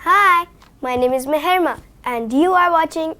Hi, my name is Meherma and you are watching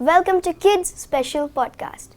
Welcome to Kids Special Podcast।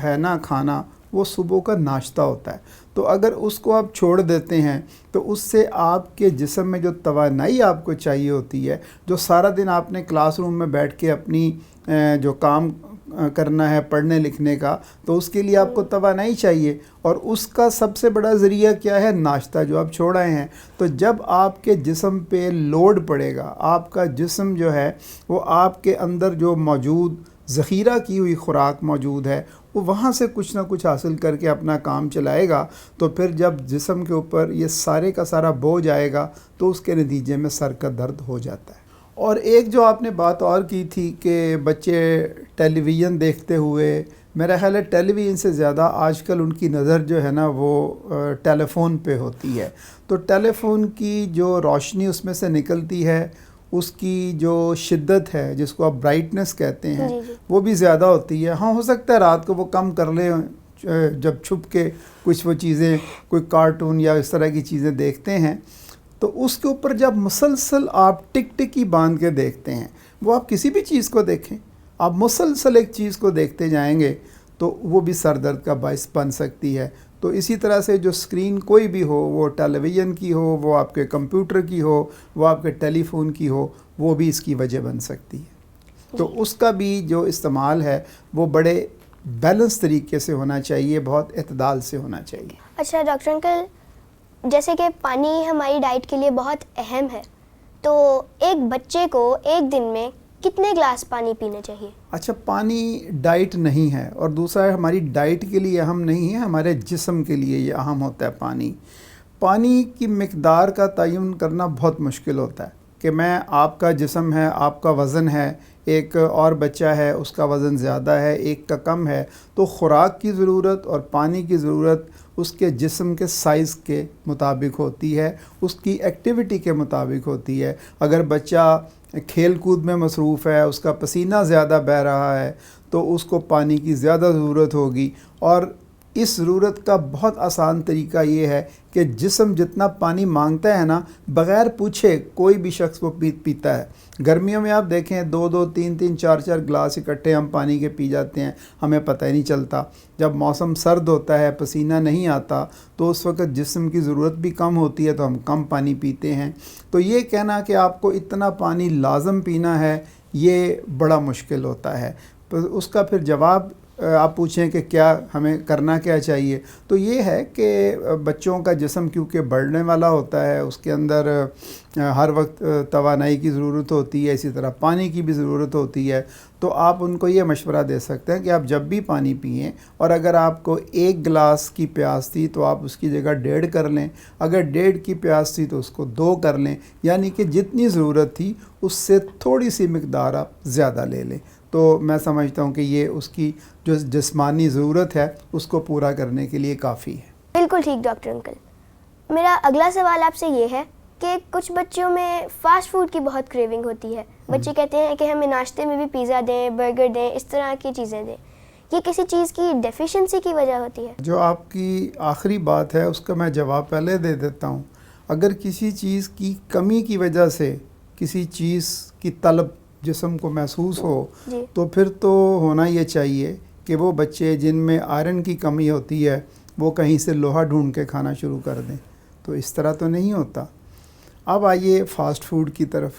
ہے نا کھانا وہ صبح کا ناشتہ ہوتا ہے. تو اگر اس کو آپ چھوڑ دیتے ہیں تو اس سے آپ کے جسم میں جو توانائی آپ کو چاہیے ہوتی ہے، جو سارا دن آپ نے کلاس روم میں بیٹھ کے اپنی جو کام کرنا ہے پڑھنے لکھنے کا، تو اس کے لیے آپ کو توانائی چاہیے، اور اس کا سب سے بڑا ذریعہ کیا ہے؟ ناشتہ جو آپ چھوڑ آئے ہیں. تو جب آپ کے جسم پہ لوڈ پڑے گا، آپ کا جسم جو ہے وہ آپ کے اندر جو موجود ذخیرہ کی ہوئی خوراک موجود ہے وہ وہاں سے کچھ نہ کچھ حاصل کر کے اپنا کام چلائے گا. تو پھر جب جسم کے اوپر یہ سارے کا سارا بوجھ آئے گا تو اس کے نتیجے میں سر کا درد ہو جاتا ہے. اور ایک جو آپ نے بات اور کی تھی کہ بچے ٹیلی ویژن دیکھتے ہوئے، میرا خیال ہے ٹیلی ویژن سے زیادہ آج کل ان کی نظر جو ہے نا وہ ٹیلی فون پہ ہوتی ہے. تو ٹیلی فون کی جو روشنی اس میں سے نکلتی ہے، اس کی جو شدت ہے جس کو آپ برائٹنس کہتے ہیں، وہ بھی زیادہ ہوتی ہے. ہاں، ہو سکتا ہے رات کو وہ کم کر لیں جب چھپ کے کچھ وہ چیزیں، کوئی کارٹون یا اس طرح کی چیزیں دیکھتے ہیں. تو اس کے اوپر جب مسلسل آپ ٹک ٹکی باندھ کے دیکھتے ہیں، وہ آپ کسی بھی چیز کو دیکھیں، آپ مسلسل ایک چیز کو دیکھتے جائیں گے تو وہ بھی سر درد کا باعث بن سکتی ہے. تو اسی طرح سے جو اسکرین کوئی بھی ہو، وہ ٹیلی ویژن کی ہو، وہ آپ کے کمپیوٹر کی ہو، وہ آپ کے ٹیلی فون کی ہو، وہ بھی اس کی وجہ بن سکتی ہے. تو اس کا بھی جو استعمال ہے وہ بڑے بیلنس طریقے سے ہونا چاہیے، بہت اعتدال سے ہونا چاہیے. اچھا ڈاکٹر انکل، جیسے کہ پانی ہماری ڈائٹ کے لیے بہت اہم ہے، تو ایک بچے کو ایک دن میں کتنے گلاس پانی پینا چاہیے؟ اچھا، پانی ڈائٹ نہیں ہے، اور دوسرا ہماری ڈائٹ کے لیے اہم نہیں ہے، ہمارے جسم کے لیے یہ اہم ہوتا ہے. پانی کی مقدار کا تعین کرنا بہت مشکل ہوتا ہے کہ آپ کا جسم ہے، آپ کا وزن ہے، ایک اور بچہ ہے اس کا وزن زیادہ ہے، ایک کا کم ہے. تو خوراک کی ضرورت اور پانی کی ضرورت اس کے جسم کے سائز کے مطابق ہوتی ہے، اس کی ایکٹیویٹی کے مطابق ہوتی ہے. اگر بچہ کھیل کود میں مصروف ہے، اس کا پسینہ زیادہ بہہ رہا ہے، تو اس کو پانی کی زیادہ ضرورت ہوگی. اور اس ضرورت کا بہت آسان طریقہ یہ ہے کہ جسم جتنا پانی مانگتا ہے نا، بغیر پوچھے کوئی بھی شخص وہ پیتا ہے. گرمیوں میں آپ دیکھیں 2-2 3-3 4-4 گلاس اکٹھے ہم پانی کے پی جاتے ہیں، ہمیں پتہ ہی نہیں چلتا. جب موسم سرد ہوتا ہے، پسینہ نہیں آتا، تو اس وقت جسم کی ضرورت بھی کم ہوتی ہے، تو ہم کم پانی پیتے ہیں. تو یہ کہنا کہ آپ کو اتنا پانی لازم پینا ہے، یہ بڑا مشکل ہوتا ہے. اس کا پھر جواب آپ پوچھیں کہ کیا ہمیں کرنا کیا چاہیے، تو یہ ہے کہ بچوں کا جسم کیونکہ بڑھنے والا ہوتا ہے، اس کے اندر ہر وقت توانائی کی ضرورت ہوتی ہے، اسی طرح پانی کی بھی ضرورت ہوتی ہے. تو آپ ان کو یہ مشورہ دے سکتے ہیں کہ آپ جب بھی پانی پئیں، اور اگر آپ کو 1 گلاس کی پیاس تھی تو آپ اس کی جگہ 1.5 کر لیں، اگر 1.5 کی پیاس تھی تو اس کو 2 کر لیں، یعنی کہ جتنی ضرورت تھی اس سے تھوڑی سی مقدار آپ زیادہ لے لیں. تو میں سمجھتا ہوں کہ یہ اس کی جو جسمانی ضرورت ہے اس کو پورا کرنے کے لیے کافی ہے. بالکل ٹھیک ڈاکٹر انکل. میرا اگلا سوال آپ سے یہ ہے کہ کچھ بچوں میں فاسٹ فوڈ کی بہت کریونگ ہوتی ہے. بچے کہتے ہیں کہ ہمیں ناشتے میں بھی پیزا دیں، برگر دیں، اس طرح کی چیزیں دیں. یہ کسی چیز کی ڈیفیشنسی کی وجہ ہوتی ہے؟ جو آپ کی آخری بات ہے اس کا میں جواب پہلے دے دیتا ہوں. اگر کسی چیز کی کمی کی وجہ سے کسی چیز کی طلب جسم کو محسوس ہو، تو پھر تو ہونا یہ چاہیے کہ وہ بچے جن میں آئرن کی کمی ہوتی ہے وہ کہیں سے لوہا ڈھونڈ کے کھانا شروع کر دیں. تو اس طرح تو نہیں ہوتا. اب آئیے فاسٹ فوڈ کی طرف.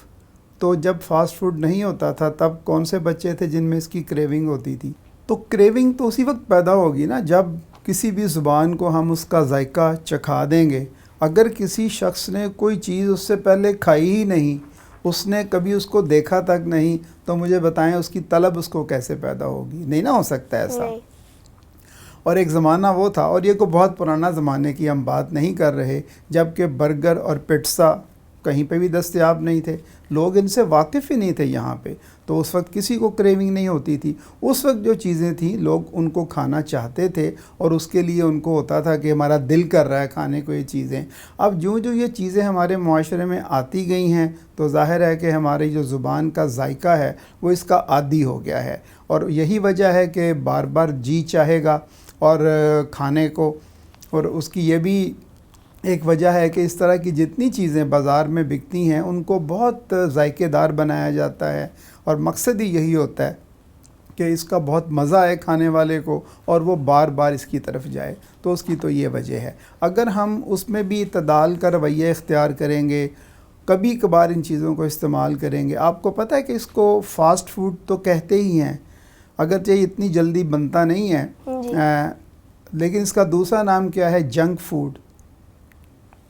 تو جب فاسٹ فوڈ نہیں ہوتا تھا تب کون سے بچے تھے جن میں اس کی کریونگ ہوتی تھی؟ تو کریونگ تو اسی وقت پیدا ہوگی نا جب کسی بھی زبان کو ہم اس کا ذائقہ چکھا دیں گے. اگر کسی شخص نے کوئی چیز اس سے پہلے کھائی ہی نہیں، اس نے کبھی اس کو دیکھا تک نہیں، تو مجھے بتائیں اس کی طلب اس کو کیسے پیدا ہوگی؟ نہیں نہ ہو سکتا ایسا. اور ایک زمانہ وہ تھا، اور یہ کو بہت پرانا زمانے کی ہم بات نہیں کر رہے، جب کہ برگر اور پٹسا کہیں پہ بھی دستیاب نہیں تھے، لوگ ان سے واقف ہی نہیں تھے یہاں پہ. تو اس وقت کسی کو کریونگ نہیں ہوتی تھی. اس وقت جو چیزیں تھیں لوگ ان کو کھانا چاہتے تھے، اور اس کے لیے ان کو ہوتا تھا کہ ہمارا دل کر رہا ہے کھانے کو یہ چیزیں. اب جو یہ چیزیں ہمارے معاشرے میں آتی گئی ہیں تو ظاہر ہے کہ ہماری جو زبان کا ذائقہ ہے وہ اس کا عادی ہو گیا ہے، اور یہی وجہ ہے کہ بار بار جی چاہے گا اور کھانے کو. اور اس کی یہ بھی ایک وجہ ہے کہ اس طرح کی جتنی چیزیں بازار میں بکتی ہیں ان کو بہت ذائقے دار بنایا جاتا ہے، اور مقصد ہی یہی ہوتا ہے کہ اس کا بہت مزہ آئے کھانے والے کو اور وہ بار بار اس کی طرف جائے. تو اس کی تو یہ وجہ ہے. اگر ہم اس میں بھی اعتدال کا رویہ اختیار کریں گے, کبھی کبھار ان چیزوں کو استعمال کریں گے. آپ کو پتہ ہے کہ اس کو فاسٹ فوڈ تو کہتے ہی ہیں, اگرچہ اتنی جلدی بنتا نہیں ہے, لیکن اس کا دوسرا نام کیا ہے؟ Junk food.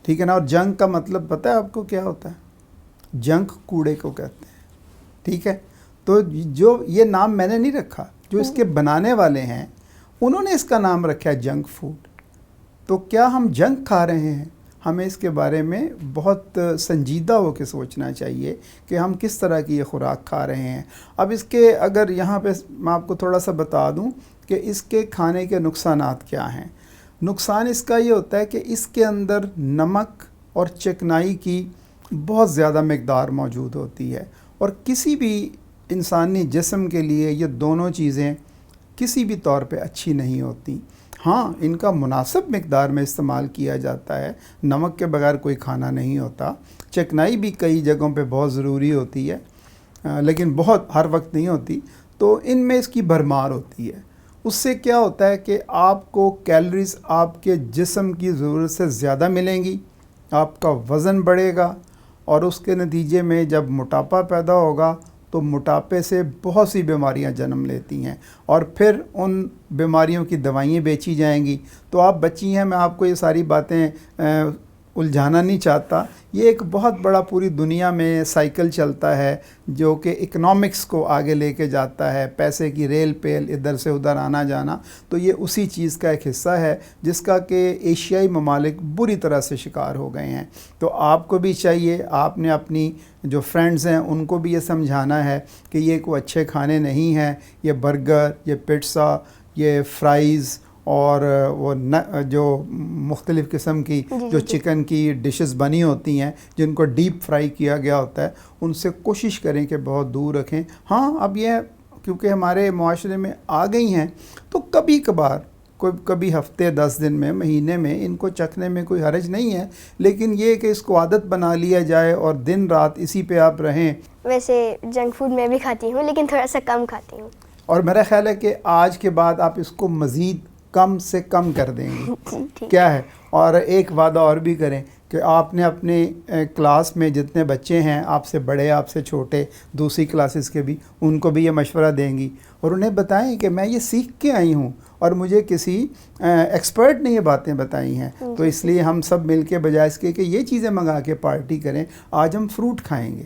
ٹھیک ہے نا. اور جنک کا مطلب پتہ ہے آپ کو کیا ہوتا ہے؟ جنک کوڑے کو کہتے ہیں. ٹھیک ہے. تو جو یہ نام میں نے نہیں رکھا, جو اس کے بنانے والے ہیں انہوں نے اس کا نام رکھا ہے جنک فوڈ. تو کیا ہم جنک کھا رہے ہیں؟ ہمیں اس کے بارے میں بہت سنجیدہ ہو کے سوچنا چاہیے کہ ہم کس طرح کی یہ خوراک کھا رہے ہیں. اب اس کے اگر یہاں پہ میں آپ کو تھوڑا سا بتا دوں کہ اس کے کھانے کے نقصانات کیا ہیں. نقصان اس کا یہ ہوتا ہے کہ اس کے اندر نمک اور چکنائی کی بہت زیادہ مقدار موجود ہوتی ہے, اور کسی بھی انسانی جسم کے لیے یہ دونوں چیزیں کسی بھی طور پہ اچھی نہیں ہوتی. ہاں, ان کا مناسب مقدار میں استعمال کیا جاتا ہے. نمک کے بغیر کوئی کھانا نہیں ہوتا. چکنائی بھی کئی جگہوں پہ بہت ضروری ہوتی ہے, لیکن بہت ہر وقت نہیں ہوتی. تو ان میں اس کی بھرمار ہوتی ہے. اس سے کیا ہوتا ہے کہ آپ کو کیلریز آپ کے جسم کی ضرورت سے زیادہ ملیں گی, آپ کا وزن بڑھے گا, اور اس کے نتیجے میں جب موٹاپا پیدا ہوگا تو موٹاپے سے بہت سی بیماریاں جنم لیتی ہیں, اور پھر ان بیماریوں کی دوائیں بیچی جائیں گی. تو آپ بچی ہیں, میں آپ کو یہ ساری باتیں الجھانا نہیں چاہتا. یہ ایک بہت بڑا پوری دنیا میں سائیکل چلتا ہے جو کہ اکنامکس کو آگے لے کے جاتا ہے, پیسے کی ریل پیل ادھر سے ادھر آنا جانا. تو یہ اسی چیز کا ایک حصہ ہے جس کا کہ ایشیائی ممالک بری طرح سے شکار ہو گئے ہیں. تو آپ کو بھی چاہیے, آپ نے اپنی جو فرینڈز ہیں ان کو بھی یہ سمجھانا ہے کہ یہ کوئی اچھے کھانے نہیں ہیں. یہ برگر, یہ پٹسا, یہ فرائز اور وہ جو مختلف قسم کی جو چکن کی ڈشز بنی ہوتی ہیں جن کو ڈیپ فرائی کیا گیا ہوتا ہے, ان سے کوشش کریں کہ بہت دور رکھیں. ہاں, اب یہ کیونکہ ہمارے معاشرے میں آ گئی ہیں تو کبھی کبھار کبھی ہفتے 10 دن میں مہینے میں ان کو چکھنے میں کوئی حرج نہیں ہے, لیکن یہ کہ اس کو عادت بنا لیا جائے اور دن رات اسی پہ آپ رہیں. ویسے جنک فوڈ میں بھی کھاتی ہوں, لیکن تھوڑا سا کم کھاتی ہوں. اور میرا خیال ہے کہ آج کے بعد آپ اس کو مزید کم سے کم کر دیں گے. کیا ہے, اور ایک وعدہ اور بھی کریں کہ آپ نے اپنے کلاس میں جتنے بچے ہیں, آپ سے بڑے آپ سے چھوٹے, دوسری کلاسز کے بھی, ان کو بھی یہ مشورہ دیں گی اور انہیں بتائیں کہ میں یہ سیکھ کے آئی ہوں اور مجھے کسی ایکسپرٹ نے یہ باتیں بتائی ہیں. تو اس لیے ہم سب مل کے بجائے اس کے کہ یہ چیزیں منگا کے پارٹی کریں, آج ہم فروٹ کھائیں گے,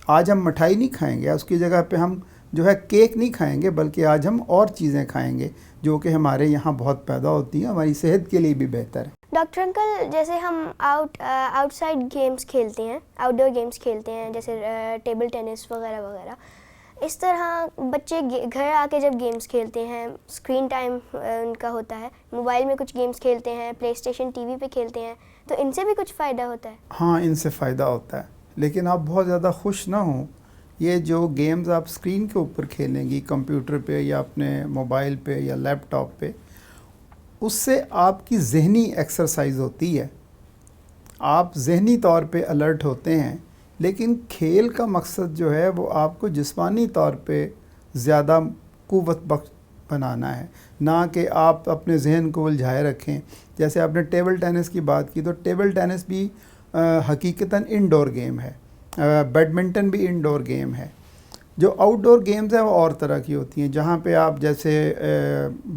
آج ہم مٹھائی نہیں کھائیں گے, اس کی جگہ پہ ہم جو ہے کیک نہیں کھائیں گے, بلکہ آج ہم اور چیزیں کھائیں گے جو کہ ہمارے یہاں بہت پیدا ہوتی ہیں, ہماری صحت کے لیے بھی بہتر ہے. ڈاکٹر انکل, جیسے ہم آؤٹ سائڈ گیمز کھیلتے ہیں, آؤٹ ڈور گیمز کھیلتے ہیں, جیسے ٹیبل ٹینس وغیرہ وغیرہ, اس طرح بچے گھر آ کے جب گیمز کھیلتے ہیں, اسکرین ٹائم ان کا ہوتا ہے, موبائل میں کچھ گیمز کھیلتے ہیں, پلے اسٹیشن ٹی وی پہ کھیلتے ہیں, تو ان سے بھی کچھ فائدہ ہوتا ہے؟ ہاں, ان سے فائدہ ہوتا ہے, لیکن آپ بہت زیادہ خوش نہ ہوں. یہ جو گیمز آپ اسکرین کے اوپر کھیلیں گی, کمپیوٹر پہ یا اپنے موبائل پہ یا لیپ ٹاپ پہ, اس سے آپ کی ذہنی ایکسرسائز ہوتی ہے, آپ ذہنی طور پہ الرٹ ہوتے ہیں. لیکن کھیل کا مقصد جو ہے وہ آپ کو جسمانی طور پہ زیادہ قوت بخش بنانا ہے, نہ کہ آپ اپنے ذہن کو الجھائے رکھیں. جیسے آپ نے ٹیبل ٹینس کی بات کی, تو ٹیبل ٹینس بھی حقیقتاً انڈور گیم ہے, بیڈمنٹن بھی انڈور گیم ہے. جو آؤٹ ڈور گیمز ہیں وہ اور طرح کی ہوتی ہیں, جہاں پہ آپ جیسے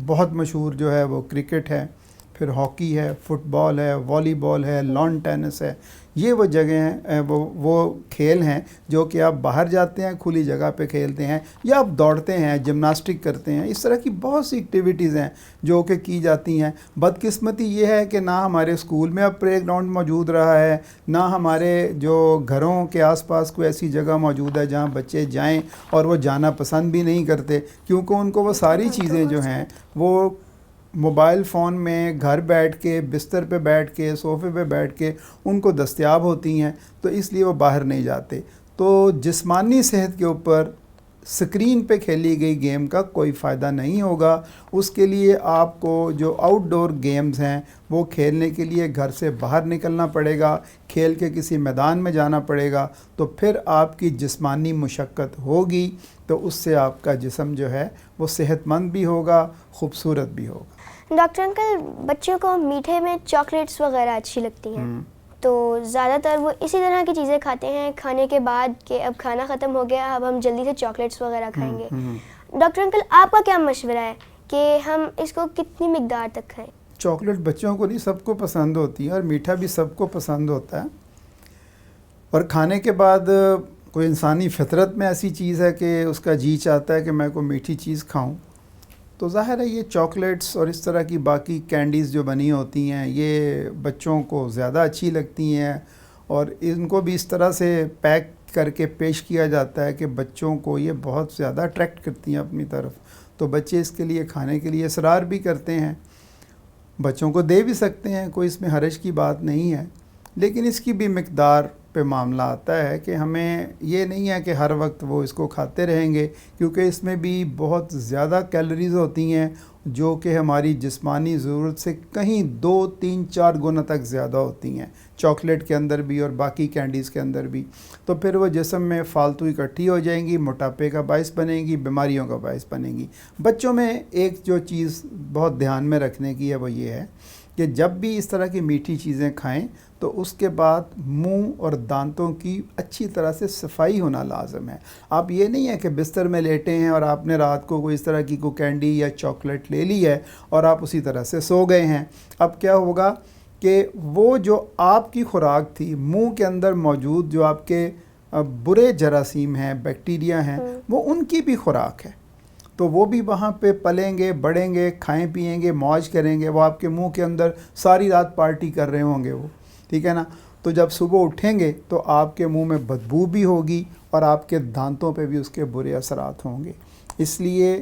بہت مشہور جو ہے وہ کرکٹ ہے, پھر ہاکی ہے, فٹ بال ہے, والی بال ہے, لان ٹینس ہے. یہ وہ جگہ ہیں, وہ کھیل ہیں جو کہ آپ باہر جاتے ہیں, کھلی جگہ پہ کھیلتے ہیں, یا آپ دوڑتے ہیں, جمناسٹک کرتے ہیں. اس طرح کی بہت سی ایکٹیویٹیز ہیں جو کہ کی جاتی ہیں. بدقسمتی یہ ہے کہ نہ ہمارے اسکول میں اب پلے گراؤنڈ موجود رہا ہے, نہ ہمارے جو گھروں کے آس پاس کوئی ایسی جگہ موجود ہے جہاں بچے جائیں, اور وہ جانا پسند بھی نہیں کرتے, کیونکہ ان کو وہ ساری چیزیں جو ہیں وہ موبائل فون میں گھر بیٹھ کے, بستر پہ بیٹھ کے, صوفے پہ بیٹھ کے ان کو دستیاب ہوتی ہیں, تو اس لیے وہ باہر نہیں جاتے. تو جسمانی صحت کے اوپر اسکرین پہ کھیلی گئی گیم کا کوئی فائدہ نہیں ہوگا. اس کے لیے آپ کو جو آؤٹ ڈور گیمز ہیں وہ کھیلنے کے لیے گھر سے باہر نکلنا پڑے گا, کھیل کے کسی میدان میں جانا پڑے گا, تو پھر آپ کی جسمانی مشقت ہوگی, تو اس سے آپ کا جسم جو ہے وہ صحت مند بھی ہوگا, خوبصورت بھی ہوگا. ڈاکٹر انکل, بچوں کو میٹھے میں چاکلیٹس وغیرہ اچھی لگتی ہیں, تو زیادہ تر وہ اسی طرح کی چیزیں کھاتے ہیں کھانے کے بعد کہ اب کھانا ختم ہو گیا, اب ہم جلدی سے چاکلیٹس وغیرہ کھائیں گے. ڈاکٹر انکل, آپ کا کیا مشورہ ہے کہ ہم اس کو کتنی مقدار تک کھائیں؟ چاکلیٹ بچوں کو نہیں, سب کو پسند ہوتی ہے, اور میٹھا بھی سب کو پسند ہوتا ہے. اور کھانے کے بعد کوئی انسانی فطرت میں ایسی چیز ہے کہ اس کا جی چاہتا ہے کہ میں کوئی میٹھی چیز کھاؤں, تو ظاہر ہے یہ چاکلیٹس اور اس طرح کی باقی کینڈیز جو بنی ہوتی ہیں یہ بچوں کو زیادہ اچھی لگتی ہیں, اور ان کو بھی اس طرح سے پیک کر کے پیش کیا جاتا ہے کہ بچوں کو یہ بہت زیادہ اٹریکٹ کرتی ہیں اپنی طرف, تو بچے اس کے لیے کھانے کے لیے اصرار بھی کرتے ہیں. بچوں کو دے بھی سکتے ہیں, کوئی اس میں حرج کی بات نہیں ہے, لیکن اس کی بھی مقدار پہ معاملہ آتا ہے کہ ہمیں یہ نہیں ہے کہ ہر وقت وہ اس کو کھاتے رہیں گے, کیونکہ اس میں بھی بہت زیادہ کیلوریز ہوتی ہیں جو کہ ہماری جسمانی ضرورت سے کہیں 2, 3, 4 گنا تک زیادہ ہوتی ہیں, چاکلیٹ کے اندر بھی اور باقی کینڈیز کے اندر بھی. تو پھر وہ جسم میں فالتو اکٹھی ہو جائیں گی, موٹاپے کا باعث بنیں گی, بیماریوں کا باعث بنیں گی. بچوں میں ایک جو چیز بہت دھیان میں رکھنے کی ہے وہ یہ ہے کہ جب بھی اس طرح کی میٹھی چیزیں کھائیں تو اس کے بعد منہ اور دانتوں کی اچھی طرح سے صفائی ہونا لازم ہے. آپ یہ نہیں ہے کہ بستر میں لیٹے ہیں اور آپ نے رات کو کوئی اس طرح کی کوئی کینڈی یا چاکلیٹ لے لی ہے اور آپ اسی طرح سے سو گئے ہیں. اب کیا ہوگا کہ وہ جو آپ کی خوراک تھی, منہ کے اندر موجود جو آپ کے برے جراثیم ہیں, بیکٹیریا ہیں, وہ ان کی بھی خوراک ہے, تو وہ بھی وہاں پہ پلیں گے, بڑھیں گے, کھائیں پئیں گے, موج کریں گے. وہ آپ کے منہ کے اندر ساری رات پارٹی کر رہے ہوں گے وہ, ٹھیک ہے نا. تو جب صبح اٹھیں گے تو آپ کے منہ میں بدبو بھی ہوگی اور آپ کے دانتوں پہ بھی اس کے برے اثرات ہوں گے. اس لیے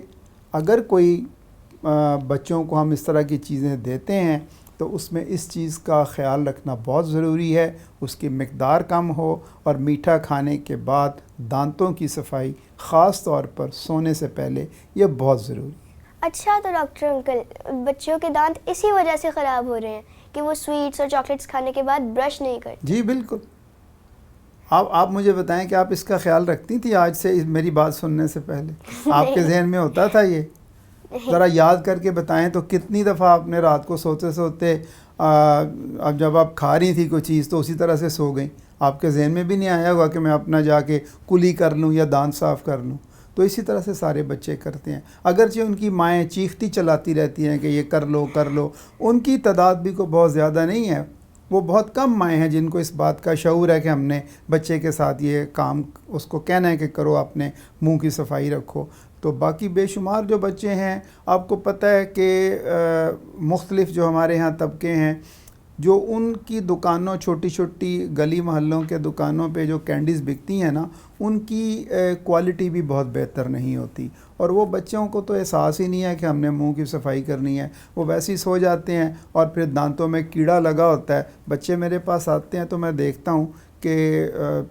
اگر کوئی بچوں کو ہم اس طرح کی چیزیں دیتے ہیں تو اس میں اس چیز کا خیال رکھنا بہت ضروری ہے, اس کی مقدار کم ہو, اور میٹھا کھانے کے بعد دانتوں کی صفائی خاص طور پر سونے سے پہلے یہ بہت ضروری ہے. اچھا, تو ڈاکٹر انکل, بچوں کے دانت اسی وجہ سے خراب ہو رہے ہیں کہ وہ سویٹس اور چاکلیٹس کھانے کے بعد برش نہیں کرتے؟ جی بالکل. آپ مجھے بتائیں کہ آپ اس کا خیال رکھتی تھی آج سے میری بات سننے سے پہلے؟ آپ کے ذہن میں ہوتا تھا یہ؟ ذرا یاد کر کے بتائیں تو کتنی دفعہ آپ نے رات کو سوتے سوتے اب جب آپ کھا رہی تھی کوئی چیز تو اسی طرح سے سو گئیں, آپ کے ذہن میں بھی نہیں آیا ہوگا کہ میں اپنا جا کے کلی کر لوں یا دانت صاف کر لوں. تو اسی طرح سے سارے بچے کرتے ہیں, اگرچہ ان کی مائیں چیختی چلاتی رہتی ہیں کہ یہ کر لو کر لو. ان کی تعداد بھی کو بہت زیادہ نہیں ہے, وہ بہت کم مائیں ہیں جن کو اس بات کا شعور ہے کہ ہم نے بچے کے ساتھ یہ کام اس کو کہنا ہے کہ کرو, اپنے منہ کی صفائی رکھو. تو باقی بے شمار جو بچے ہیں, آپ کو پتہ ہے کہ مختلف جو ہمارے ہاں طبقے ہیں, جو ان کی دکانوں, چھوٹی چھوٹی گلی محلوں کے دکانوں پہ جو کینڈیز بکتی ہیں نا, ان کی کوالٹی بھی بہت بہتر نہیں ہوتی, اور وہ بچوں کو تو احساس ہی نہیں ہے کہ ہم نے منہ کی صفائی کرنی ہے. وہ ویسے ہی سو جاتے ہیں اور پھر دانتوں میں کیڑا لگا ہوتا ہے. بچے میرے پاس آتے ہیں تو میں دیکھتا ہوں کہ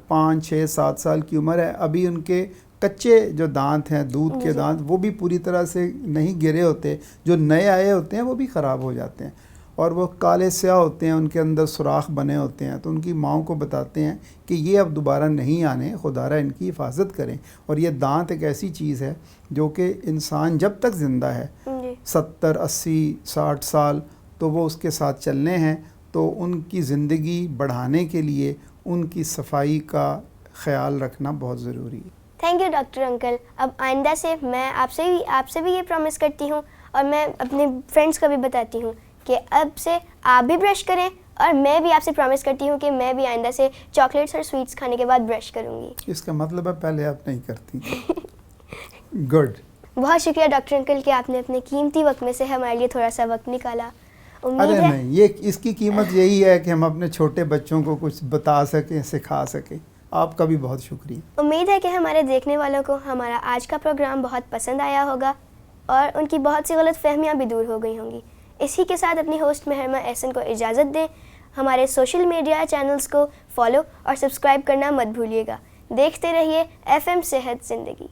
5, 6, 7 سال کی عمر ہے, ابھی ان کے کچے جو دانت ہیں, دودھ کے دانت, وہ بھی پوری طرح سے نہیں گرے ہوتے. جو نئے آئے ہوتے ہیں وہ بھی خراب ہو جاتے ہیں, اور وہ کالے سیاہ ہوتے ہیں, ان کے اندر سوراخ بنے ہوتے ہیں. تو ان کی ماؤں کو بتاتے ہیں کہ یہ اب دوبارہ نہیں آنے, خدا را ان کی حفاظت کریں. اور یہ دانت ایک ایسی چیز ہے جو کہ انسان جب تک زندہ ہے, 70, 80, 60 سال, تو وہ اس کے ساتھ چلنے ہیں. تو ان کی زندگی بڑھانے کے لیے ان کی صفائی کا خیال رکھنا بہت ضروری ہے. Thank you doctor uncle. اب آئندہ سے میں آپ سے بھی یہ پرومس کرتی ہوں, اور میں اپنے فرینڈس کو بھی بتاتی ہوں کہ اب سے آپ بھی برش کریں, اور میں بھی آپ سے پرومس کرتی ہوں کہ میں بھی آئندہ سے چاکلیٹس اور سویٹس کھانے کے بعد برش کروں گی. اس کا مطلب ہے پہلے آپ نہیں کرتی. گڈ. بہت شکریہ ڈاکٹر انکل کہ آپ نے اپنے قیمتی وقت میں سے ہمارے لیے تھوڑا سا وقت نکالا. ارے نہیں, یہ اس کی قیمت یہی ہے کہ ہم اپنے چھوٹے بچوں کو کچھ بتا سکیں, سکھا سکیں. آپ کا بھی بہت شکریہ. امید ہے کہ ہمارے دیکھنے والوں کو ہمارا آج کا پروگرام بہت پسند آیا ہوگا اور ان کی بہت سی غلط فہمیاں بھی دور ہو گئی ہوں گی. اسی کے ساتھ اپنی ہوسٹ مہرمہ احسن کو اجازت دیں. ہمارے سوشل میڈیا چینلز کو فالو اور سبسکرائب کرنا مت بھولیے گا. دیکھتے رہیے FM صحت زندگی.